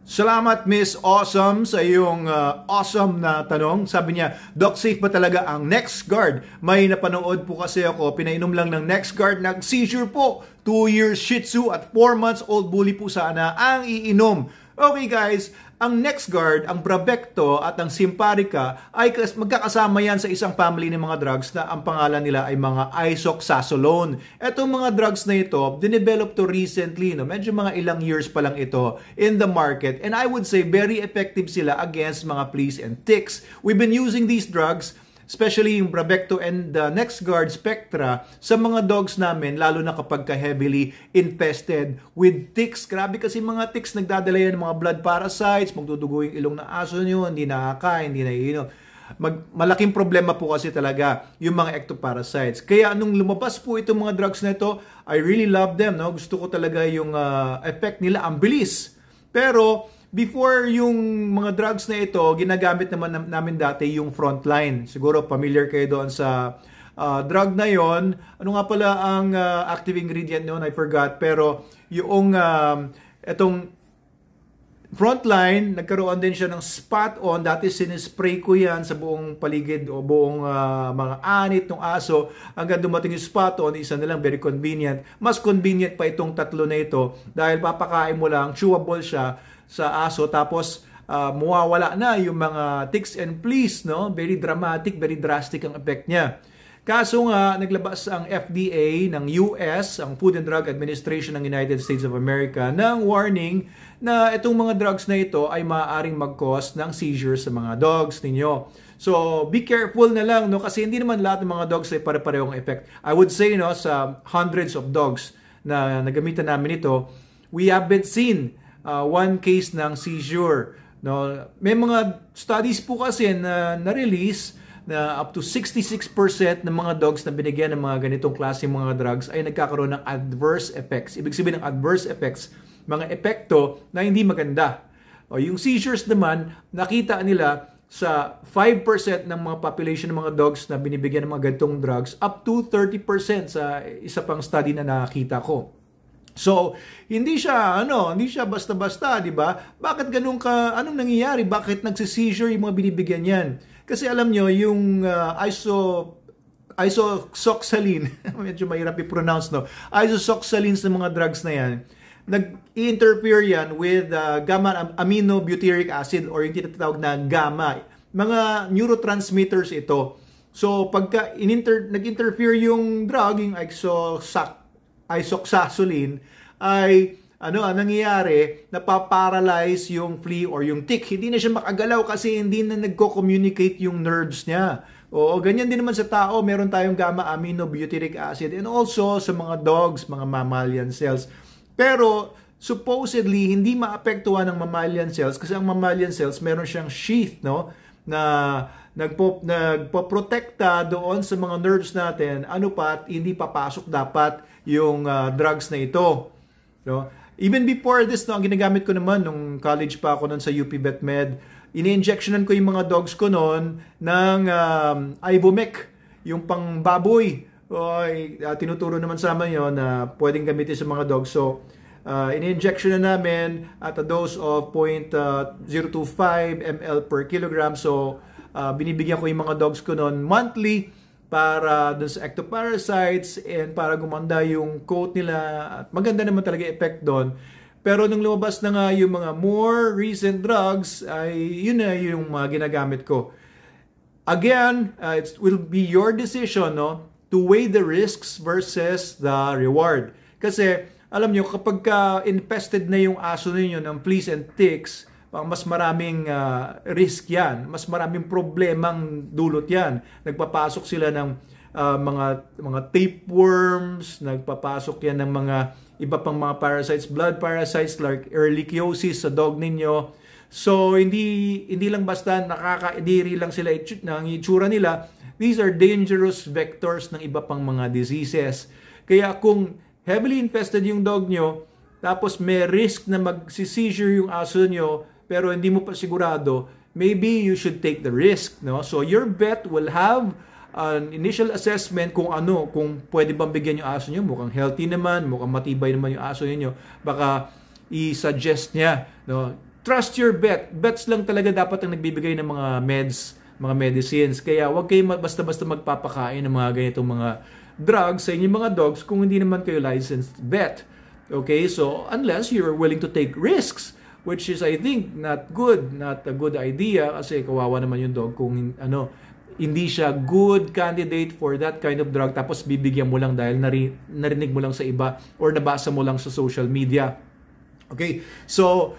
Salamat Miss Awesome sa iyong awesome na tanong. Sabi niya, Doc, safe ba talaga ang NexGard? May napanood po kasi ako, pinainom lang ng NexGard, nag-seizure po. 2 years Shih Tzu at 4 months old bully po sana ang iinom. Okay guys, ang NexGard, ang Bravecto at ang Simparica ay magkakasama yan sa isang family ng mga drugs na ang pangalan nila ay mga isoxazolone. Etong mga drugs na ito, dinevelop to recently, no? Medyo mga ilang years pa lang ito in the market. And I would say very effective sila against mga fleas and ticks. We've been using these drugs, especially yung Bravecto and the NexGard Spectra, sa mga dogs namin, lalo na kapag heavily infested with ticks. Grabe kasi mga ticks, nagdadala yan ng mga blood parasites, magdudugo yung ilong ng aso nyo, hindi nakakain, hindi naiinom. Malaking problema po kasi talaga yung mga ectoparasites. Kaya nung lumabas po itong mga drugs na ito, I really love them. No? Gusto ko talaga yung effect nila, ang bilis. Pero before yung mga drugs na ito, ginagamit namin dati yung Frontline. Siguro familiar kayo doon sa drug na yon. Ano nga pala ang active ingredient noon? I forgot. Pero yung itong Frontline, nagkaroon din siya ng spot on. Dati sinispray ko yan sa buong paligid o buong mga anit ng aso. Hanggang dumating yung spot on, isa na lang, very convenient. Mas convenient pa itong tatlo na ito dahil papakain mo lang, chewable siya sa aso, tapos mawawala na yung mga ticks and fleas, no? Very dramatic, very drastic ang effect niya. Kaso nga, naglabas ang FDA ng US, ang Food and Drug Administration ng United States of America, ng warning na itong mga drugs na ito ay maaaring mag-cause ng seizures sa mga dogs ninyo. So, be careful na lang, no? Kasi hindi naman lahat ng mga dogs ay pare-parehong effect. I would say, no, sa hundreds of dogs na nagamitan namin ito, we haven't seen one case ng seizure. No? May mga studies po kasi na na-release na up to 66% ng mga dogs na binigyan ng mga ganitong klase mga drugs ay nagkakaroon ng adverse effects. Ibig sabihin ng adverse effects, mga epekto na hindi maganda. O yung seizures naman, nakita nila sa 5% ng mga population ng mga dogs na binibigyan ng mga ganitong drugs, up to 30% sa isa pang study na nakita ko. So, hindi siya basta-basta, di ba? Bakit ganun ka, anong nangyayari? Bakit nagsi-seizure yung mga binibigyan yan? Kasi alam nyo, yung isoxazoline, medyo mahirap i-pronounce, no? Isoxazoline sa mga drugs na yan, nag-interfere yan with gamma-aminobutyric acid or yung tinatawag na gamma. Mga neurotransmitters ito. So, pagka nag-interfere yung drug, yung isoxazoline, ay ang nangyayari, napaparalyze yung flea or yung tick. Hindi na siya makagalaw kasi hindi na nagko-communicate yung nerves niya. O ganyan din naman sa tao, meron tayong gamma-aminobutyric acid and also sa mga dogs, mga mammalian cells. Pero supposedly hindi maapektuhan ng mammalian cells kasi ang mammalian cells meron siyang sheath, no, na nagpoprotekta doon sa mga nerves natin, hindi papasok dapat yung drugs na ito. No? Even before this, no, ang ginagamit ko naman nung college pa ako noon sa UP VetMed, ini-injectionan ko yung mga dogs ko noon ng Ivomec, yung pang baboy. Tinuturo naman sa amin yun na pwedeng gamitin sa mga dogs. So, ini-injection na namin at a dose of 0.025 ml per kilogram. So, binibigyan ko yung mga dogs ko noon monthly para dun sa ectoparasites and para gumanda yung coat nila at maganda naman talaga effect doon. Pero nung lumabas na nga yung mga more recent drugs, ay yun na yung mga ginagamit ko. Again, it will be your decision, no, to weigh the risks versus the reward. Kasi alam nyo, kapag infested na yung aso ninyo ng fleas and ticks, mas maraming risk yan, mas maraming problemang dulot yan. Nagpapasok sila ng mga tapeworms, nagpapasok yan ng mga iba pang mga parasites, blood parasites like ehrlichiosis sa dog ninyo. So hindi lang basta nakakaidiri lang sila ng itsura nila. These are dangerous vectors ng iba pang mga diseases. Kaya kung heavily infested yung dog nyo, tapos may risk na mag-seizure yung aso nyo, pero hindi mo pa sigurado, maybe you should take the risk, no? So your vet will have an initial assessment kung pwede bang bigyan yung aso nyo, mukhang healthy naman, mukhang matibay naman yung aso niyo, baka i-suggest niya, no? trust your vet. Vets lang talaga dapat ang nagbibigay ng mga meds, mga medicines. Kaya huwag kayo basta-basta magpapakain ng mga ganitong mga drugs sa inyong mga dogs kung hindi naman kayo licensed vet. Okay, so unless you're willing to take risks, which is I think not a good idea kasi kawawa naman yung dog kung hindi siya good candidate for that kind of drug tapos bibigyan mo lang dahil narinig mo lang sa iba or nabasa mo lang sa social media. Okay, so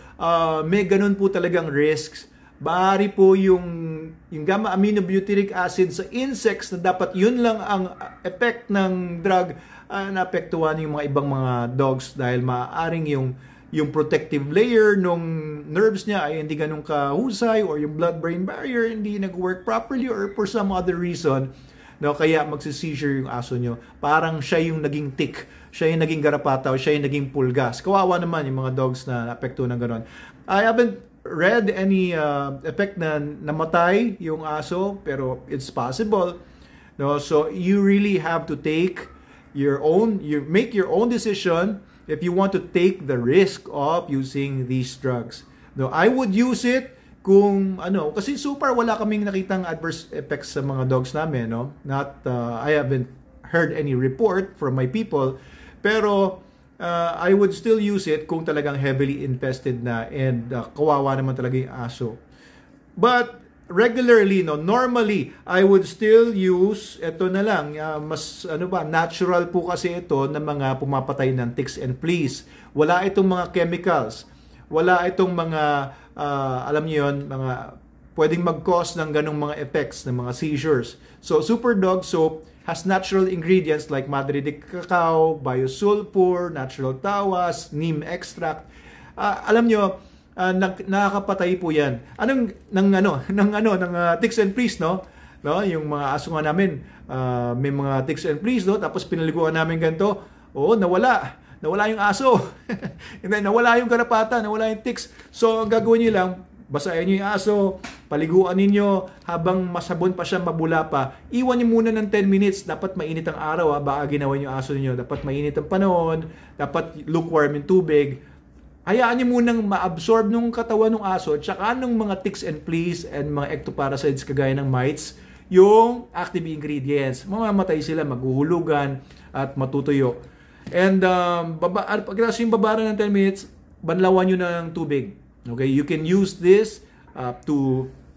may ganun po talagang risks. Bari po yung gamma-aminobutyric acid sa insects na dapat yun lang ang effect ng drug, naapektuhan yung mga ibang mga dogs dahil maaaring yung protective layer nung nerves niya ay hindi ganun kahusay or yung blood-brain barrier hindi nag-work properly or for some other reason, no, kaya magsi-seizure yung aso nyo. Parang siya yung naging tick, siya yung naging garapata o siya yung naging pulgas. Kawawa naman yung mga dogs na naapektuhan ng ganun. I haven't read any effect na namatay yung aso, pero it's possible, no? So you really have to make your own decision if you want to take the risk of using these drugs. No, I would use it kung kasi so far wala kaming nakitang adverse effects sa mga dogs namin, no? I haven't heard any report from my people, pero I would still use it kung talagang heavily infested na and kawawa naman talaga yung aso. But regularly, normally, I would still use, ito na lang, mas natural po kasi ito ng mga pumapatay ng ticks and fleas. Wala itong mga chemicals. Wala itong mga, alam niyo yun, mga pwedeng mag-cause ng ganong mga effects, ng mga seizures. So, Super Dog Soap has natural ingredients like Madre de Cacao, Biosulfur, natural tawas, neem extract. Alam nyo, nakakapatay po yan. Ng ticks and fleas, no? Yung mga aso nga namin, may mga ticks and fleas, no? Tapos pinaliguan namin ganito. Oo, nawala yung aso. Nawala yung garapata, nawala yung ticks. So, ang gagawin nyo lang, basahin nyo yung aso, paliguan ninyo habang masabon pa siya, mabula pa. Iwan nyo muna ng 10 minutes. Dapat mainit ang araw, baka ginawa yung aso niyo. Dapat mainit ang panahon, dapat lukewarm yung tubig. Hayaan nyo munang ma-absorb nung katawan ng aso, tsaka nung mga ticks and fleas and mga ectoparasites kagaya ng mites, yung active ingredients. Mamamatay sila, maghuhulugan at matutuyo. And pagkatapos yung babara ng 10 minutes, banlawan nyo ng tubig. Okay, you can use this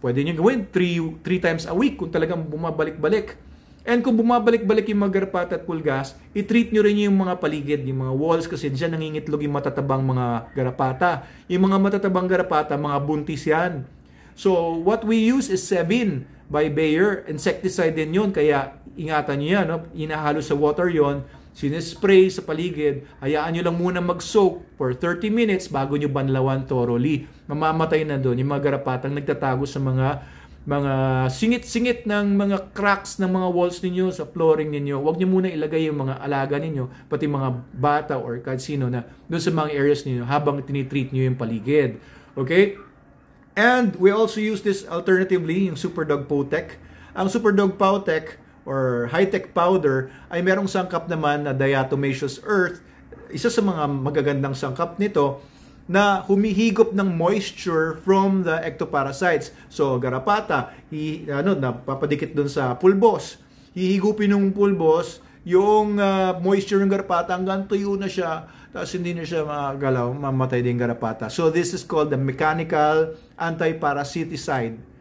pwede nyo gawin 3 times a week kung talagang bumabalik-balik. And kung bumabalik-balik yung mga garapata at pulgas, i-treat nyo rin yung mga paligid, yung mga walls kasi dyan nangingitlog yung matatabang mga garapata. Yung mga matatabang garapata, mga buntis yan. So, what we use is Sevin by Bayer. Insecticide din yun, kaya ingatan nyo yan. No? Inahalo sa water yon, sinispray sa paligid, hayaan nyo lang muna mag-soak for 30 minutes bago nyo banlawan thoroughly. Mamamatay na doon yung mga garapatang nagtatago sa mga singit-singit ng mga cracks ng mga walls ninyo, sa flooring ninyo. Huwag nyo muna ilagay yung mga alaga ninyo, pati mga bata or kahit sino na doon sa mga areas ninyo habang tinitreat nyo yung paligid. Okay? And we also use this alternatively, yung Super Dog Potec. Ang Super Dog Potec or high-tech powder ay merong sangkap naman na diatomaceous earth. Isa sa mga magagandang sangkap nito na humihigop ng moisture from the ectoparasites. So, garapata, napapadikit dun sa pulbos. Hihigupin ng pulbos yung moisture ng garapata hanggang tuyo na siya, tapos hindi na siya magalaw, mamatay din garapata. So, this is called the mechanical anti-parasiticide.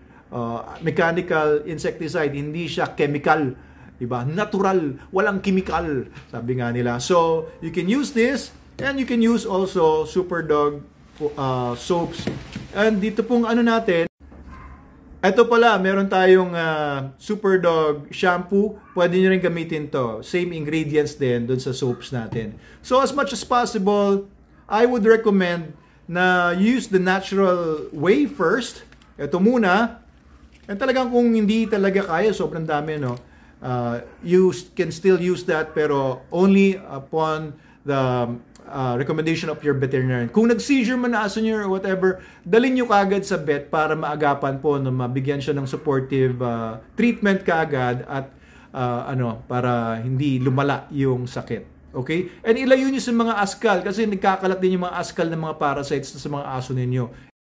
Mechanical insecticide, hindi siya chemical, diba? Natural, walang chemical, sabi nga nila. So, you can use this, and you can use also Super Dog soaps. And dito pong natin, ito pala, meron tayong Super Dog shampoo. Pwede nyo rin gamitin to. Same ingredients din dun sa soaps natin. So, as much as possible, I would recommend na use the natural way first. Ito muna. And talagang kung hindi talaga kaya, sobrang dami, no? You can still use that, pero only upon the recommendation of your veterinarian. Kung nag-seizure man na aso nyo or whatever, dalhin nyo kaagad sa vet para maagapan po, no? Mabigyan siya ng supportive treatment kaagad at para hindi lumala yung sakit. Okay? And ilayo nyo sa mga askal kasi nagkakalat din yung mga askal ng mga parasites sa mga aso ninyo.